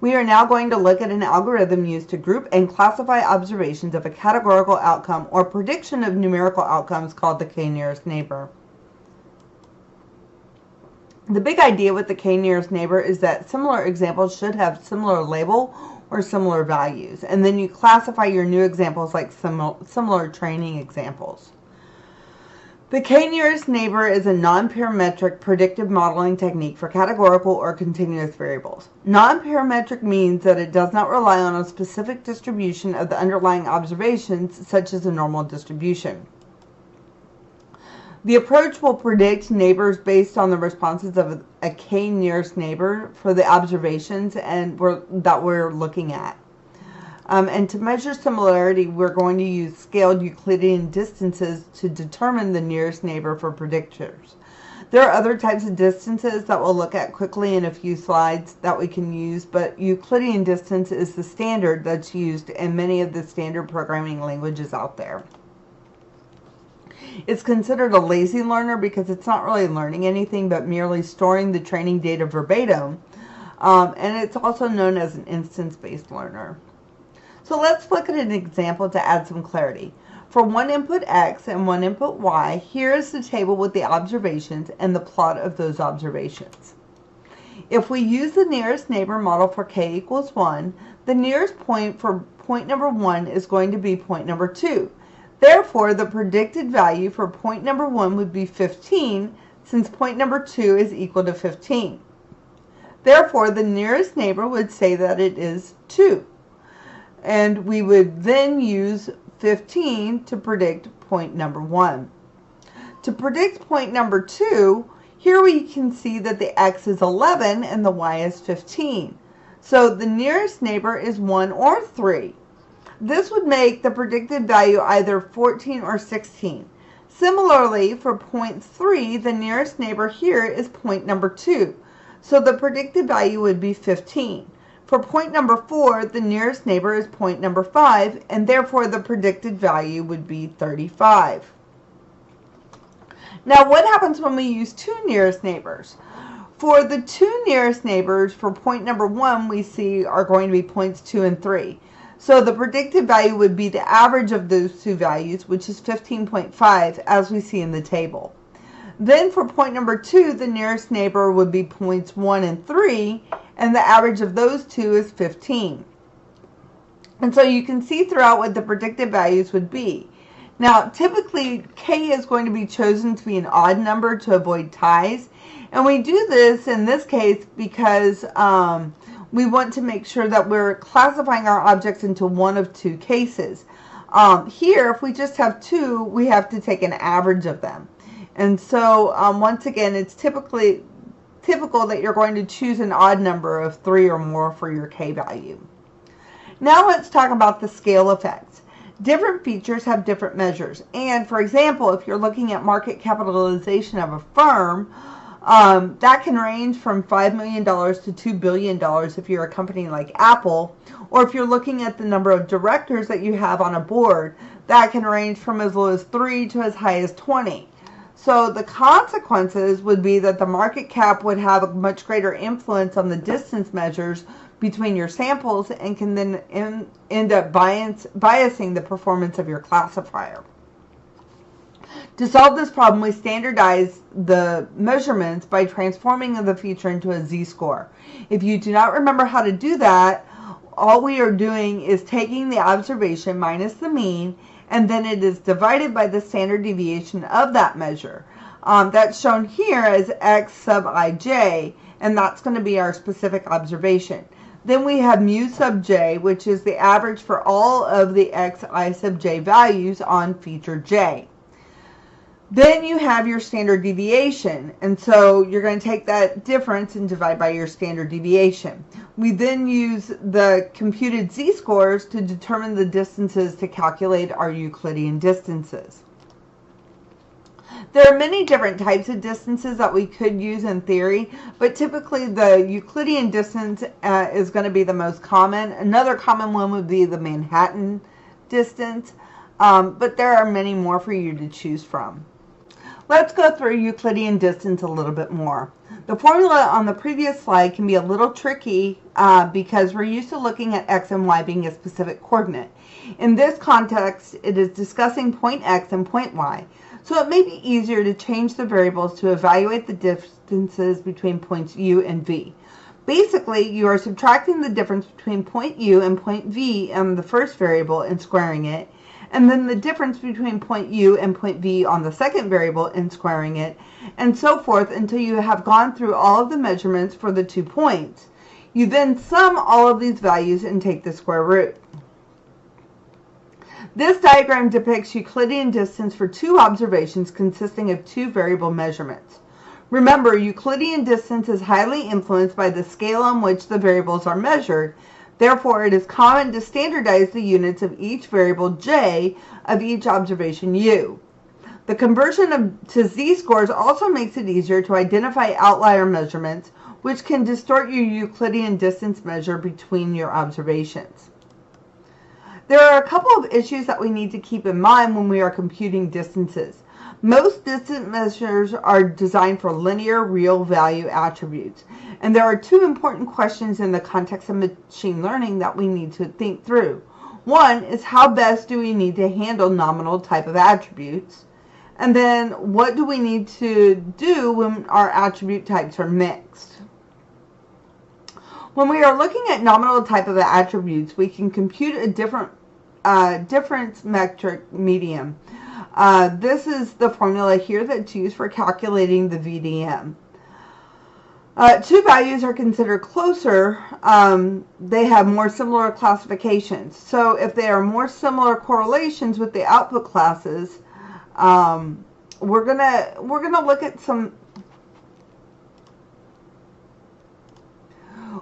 We are now going to look at an algorithm used to group and classify observations of a categorical outcome or prediction of numerical outcomes called the k-nearest neighbor. The big idea with the k-nearest neighbor is that similar examples should have similar label or similar values, and then you classify your new examples like similar training examples. The k-nearest neighbor is a non-parametric predictive modeling technique for categorical or continuous variables. Non-parametric means that it does not rely on a specific distribution of the underlying observations, such as a normal distribution. The approach will predict neighbors based on the responses of a k-nearest neighbor for the observations that we're looking at. And to measure similarity, we're going to use scaled Euclidean distances to determine the nearest neighbor for predictors. There are other types of distances that we'll look at quickly in a few slides that we can use, but Euclidean distance is the standard that's used in many of the standard programming languages out there. It's considered a lazy learner because it's not really learning anything but merely storing the training data verbatim, and it's also known as an instance-based learner. So let's look at an example to add some clarity. For one input x and one input y, here is the table with the observations and the plot of those observations. If we use the nearest neighbor model for k equals 1, the nearest point for point number 1 is going to be point number 2. Therefore, the predicted value for point number 1 would be 15, since point number 2 is equal to 15. Therefore, the nearest neighbor would say that it is 2. And we would then use 15 to predict point number 1. To predict point number 2, here we can see that the x is 11 and the y is 15. So the nearest neighbor is 1 or 3. This would make the predicted value either 14 or 16. Similarly, for point 3, the nearest neighbor here is point number 2. So the predicted value would be 15. For point number 4, the nearest neighbor is point number 5, and therefore the predicted value would be 35. Now, what happens when we use two nearest neighbors? For the two nearest neighbors, for point number 1, we see are going to be points 2 and 3. So the predicted value would be the average of those two values, which is 15.5, as we see in the table. Then for point number 2, the nearest neighbor would be points 1 and 3, and the average of those two is 15. And so you can see throughout what the predicted values would be. Now, typically, k is going to be chosen to be an odd number to avoid ties. And we do this in this case because we want to make sure that we're classifying our objects into one of two cases. Here, if we just have 2, we have to take an average of them. And so, once again, it's typical that you're going to choose an odd number of 3 or more for your k value. Now let's talk about the scale effects. Different features have different measures. And for example, if you're looking at market capitalization of a firm, that can range from $5 million to $2 billion if you're a company like Apple. Or if you're looking at the number of directors that you have on a board, that can range from as low as 3 to as high as 20. So the consequences would be that the market cap would have a much greater influence on the distance measures between your samples and can then end up biasing the performance of your classifier. To solve this problem, we standardize the measurements by transforming the feature into a z-score. If you do not remember how to do that, all we are doing is taking the observation minus the mean, and then it is divided by the standard deviation of that measure. That's shown here as x sub ij, and that's going to be our specific observation. Then we have mu sub j, which is the average for all of the xi sub j values on feature j. Then you have your standard deviation, and so you're going to take that difference and divide by your standard deviation. We then use the computed z-scores to determine the distances to calculate our Euclidean distances. There are many different types of distances that we could use in theory, but typically the Euclidean distance is going to be the most common. Another common one would be the Manhattan distance, but there are many more for you to choose from. Let's go through Euclidean distance a little bit more. The formula on the previous slide can be a little tricky because we're used to looking at x and y being a specific coordinate. In this context, it is discussing point x and point y, so it may be easier to change the variables to evaluate the distances between points u and v. Basically, you are subtracting the difference between point u and point v on the first variable and squaring it, and then the difference between point u and point v on the second variable and squaring it, and so forth until you have gone through all of the measurements for the 2 points. You then sum all of these values and take the square root. This diagram depicts Euclidean distance for 2 observations consisting of 2 variable measurements. Remember, Euclidean distance is highly influenced by the scale on which the variables are measured. Therefore, it is common to standardize the units of each variable j of each observation u. The conversion to z-scores also makes it easier to identify outlier measurements, which can distort your Euclidean distance measure between your observations. There are a couple of issues that we need to keep in mind when we are computing distances. Most distance measures are designed for linear real value attributes, and there are 2 important questions in the context of machine learning that we need to think through. One is, how best do we need to handle nominal type of attributes? And then, what do we need to do when our attribute types are mixed? When we are looking at nominal type of attributes, we can compute a difference metric median. This is the formula here that's used for calculating the VDM. 2 values are considered closer. They have more similar classifications. So if they are more similar correlations with the output classes, we're gonna look at some.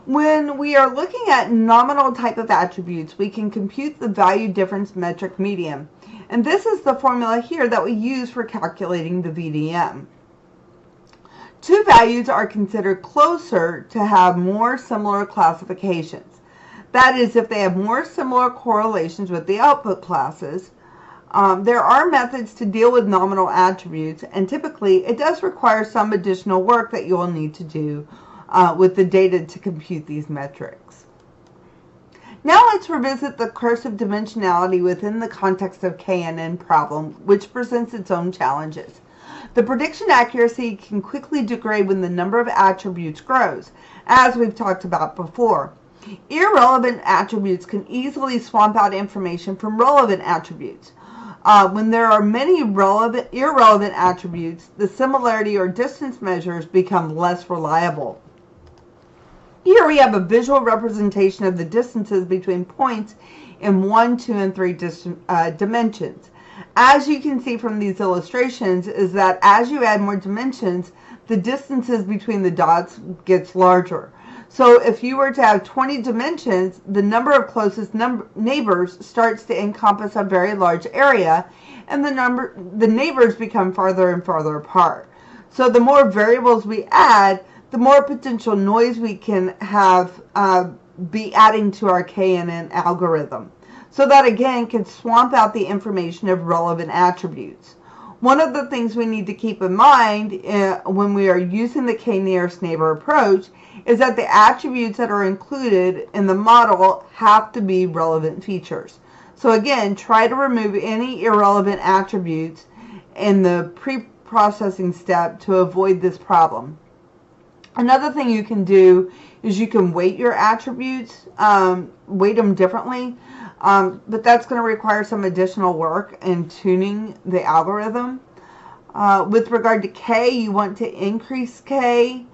When we are looking at nominal type of attributes, we can compute the value difference metric median. And this is the formula here that we use for calculating the VDM. 2 values are considered closer to have more similar classifications. That is, if they have more similar correlations with the output classes. There are methods to deal with nominal attributes, and typically it does require some additional work that you will need to do with the data to compute these metrics. Now let's revisit the cursive dimensionality within the context of KNN problem, which presents its own challenges. The prediction accuracy can quickly degrade when the number of attributes grows, as we've talked about before. Irrelevant attributes can easily swamp out information from relevant attributes. When there are many irrelevant attributes, the similarity or distance measures become less reliable. Here we have a visual representation of the distances between points in 1, 2, and 3 dimensions. As you can see from these illustrations, is that as you add more dimensions, the distances between the dots gets larger. So if you were to have 20 dimensions, the number of closest neighbors starts to encompass a very large area, and the neighbors become farther and farther apart. So the more variables we add, the more potential noise we can have be adding to our KNN algorithm. So that again can swamp out the information of relevant attributes. One of the things we need to keep in mind when we are using the k-nearest neighbor approach is that the attributes that are included in the model have to be relevant features. So again, try to remove any irrelevant attributes in the pre-processing step to avoid this problem. Another thing you can do is you can weight your attributes, weight them differently, but that's going to require some additional work in tuning the algorithm. With regard to k, you want to increase k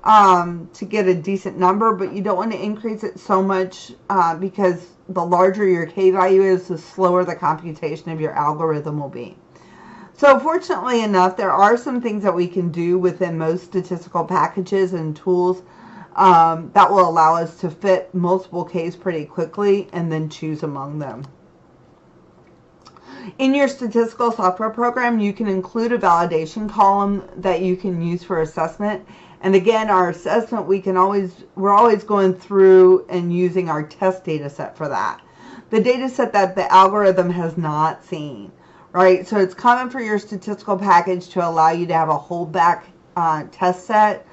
to get a decent number, but you don't want to increase it so much because the larger your k value is, the slower the computation of your algorithm will be. So fortunately enough, there are some things that we can do within most statistical packages and tools that will allow us to fit multiple k's pretty quickly and then choose among them. In your statistical software program, you can include a validation column that you can use for assessment. And again, our assessment, we're always going through and using our test data set for that. The data set that the algorithm has not seen. right? So it's common for your statistical package to allow you to have a holdback test set,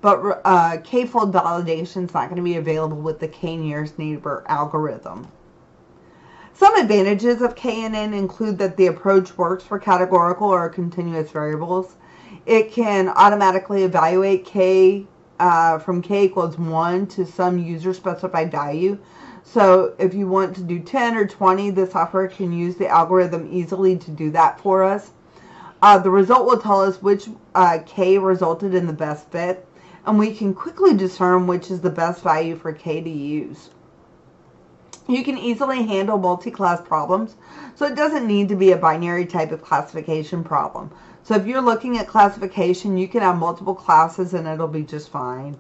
but k-fold validation is not going to be available with the k-nearest neighbor algorithm. Some advantages of KNN include that the approach works for categorical or continuous variables. It can automatically evaluate k from k equals 1 to some user-specified value. So if you want to do 10 or 20, the software can use the algorithm easily to do that for us. The result will tell us which k resulted in the best fit, and we can quickly discern which is the best value for k to use. You can easily handle multi-class problems, so it doesn't need to be a binary type of classification problem. So if you're looking at classification, you can have multiple classes and it'll be just fine.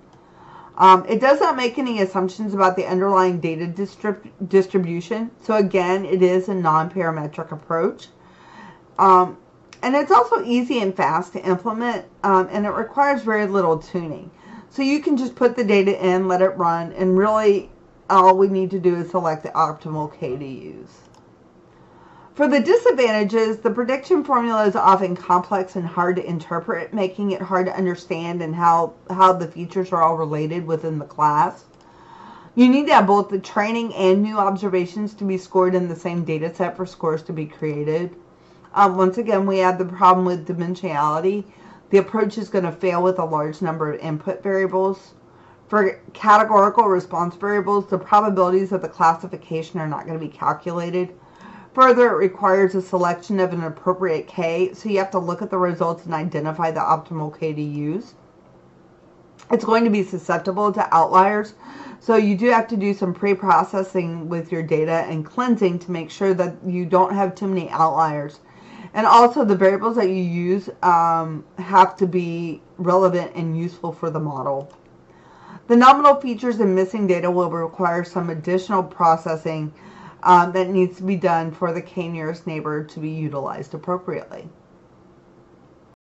It does not make any assumptions about the underlying data distribution. So again, it is a non-parametric approach. And it's also easy and fast to implement, and it requires very little tuning. So you can just put the data in, let it run, and really all we need to do is select the optimal k to use. For the disadvantages, the prediction formula is often complex and hard to interpret, making it hard to understand and how the features are all related within the class. You need to have both the training and new observations to be scored in the same data set for scores to be created. Once again, we have the problem with dimensionality. The approach is going to fail with a large number of input variables. For categorical response variables, the probabilities of the classification are not going to be calculated. Further, it requires a selection of an appropriate k, so you have to look at the results and identify the optimal k to use. It's going to be susceptible to outliers, so you do have to do some pre-processing with your data and cleansing to make sure that you don't have too many outliers. And also, the variables that you use have to be relevant and useful for the model. The nominal features and missing data will require some additional processing that needs to be done for the k-nearest neighbor to be utilized appropriately.